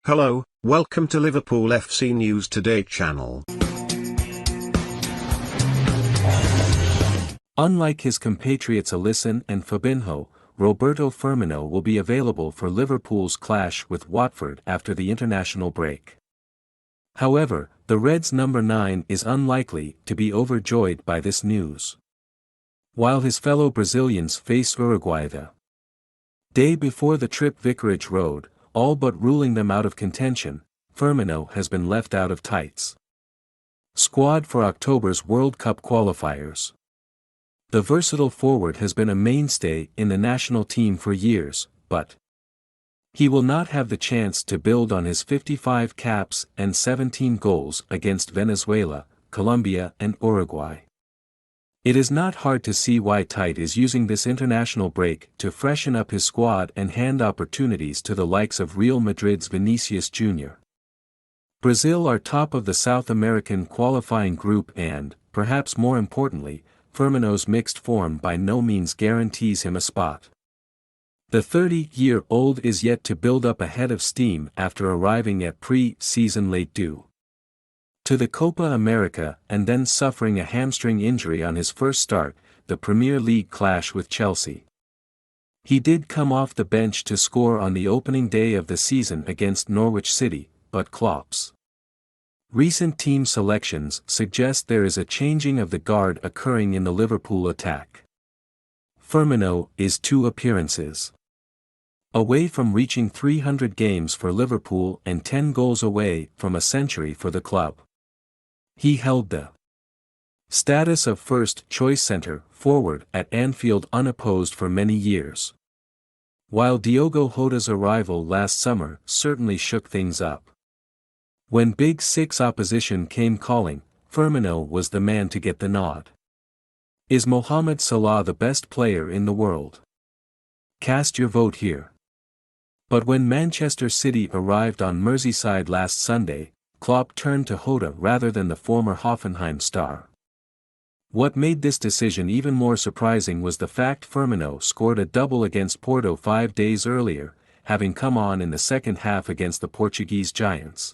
Hello, welcome to Liverpool FC News Today channel. Unlike his compatriots Alisson and Fabinho, Roberto Firmino will be available for Liverpool's clash with Watford after the international break. However, the Reds No.9 is unlikely to be overjoyed by this news. While his fellow Brazilians face Uruguay the day before the trip Vicarage Road, all but ruling them out of contention, Firmino has been left out of tights squad for October's World Cup qualifiers. The versatile forward has been a mainstay in the national team for years, but he will not have the chance to build on his 55 caps and 17 goals against Venezuela, Colombia and Uruguay. It is not hard to see why Tite is using this international break to freshen up his squad and hand opportunities to the likes of Real Madrid's Vinicius Jr. Brazil are top of the South American qualifying group and, perhaps more importantly, Firmino's mixed form by no means guarantees him a spot. The 30-year-old is yet to build up a head of steam after arriving at pre-season late due to the Copa America and then suffering a hamstring injury on his first start, the Premier League clash with Chelsea. He did come off the bench to score on the opening day of the season against Norwich City, but Klopp's recent team selections suggest there is a changing of the guard occurring in the Liverpool attack. Firmino is 2 appearances away from reaching 300 games for Liverpool and 10 goals away from a century for the club. He held the status of first-choice centre-forward at Anfield unopposed for many years. While Diogo Jota's arrival last summer certainly shook things up, when Big Six opposition came calling, Firmino was the man to get the nod. Is Mohamed Salah the best player in the world? Cast your vote here. But when Manchester City arrived on Merseyside last Sunday, Klopp turned to Jota rather than the former Hoffenheim star. What made this decision even more surprising was the fact Firmino scored a double against Porto 5 days earlier, having come on in the second half against the Portuguese giants.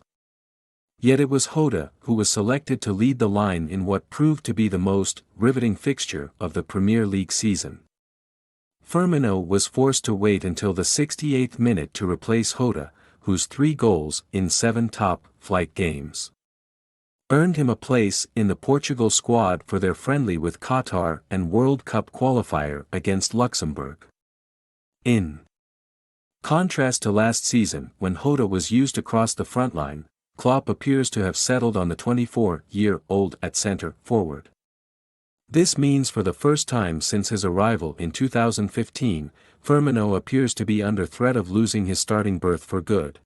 Yet it was Jota who was selected to lead the line in what proved to be the most riveting fixture of the Premier League season. Firmino was forced to wait until the 68th minute to replace Jota, whose 3 goals in 7 top-flight games earned him a place in the Portugal squad for their friendly with Qatar and World Cup qualifier against Luxembourg. In contrast to last season when Jota was used across the front line, Klopp appears to have settled on the 24-year-old at centre-forward. This means for the first time since his arrival in 2015, Firmino appears to be under threat of losing his starting berth for good.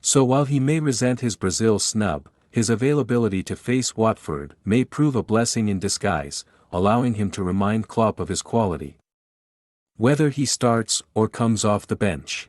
So while he may resent his Brazil snub, his availability to face Watford may prove a blessing in disguise, allowing him to remind Klopp of his quality, whether he starts or comes off the bench.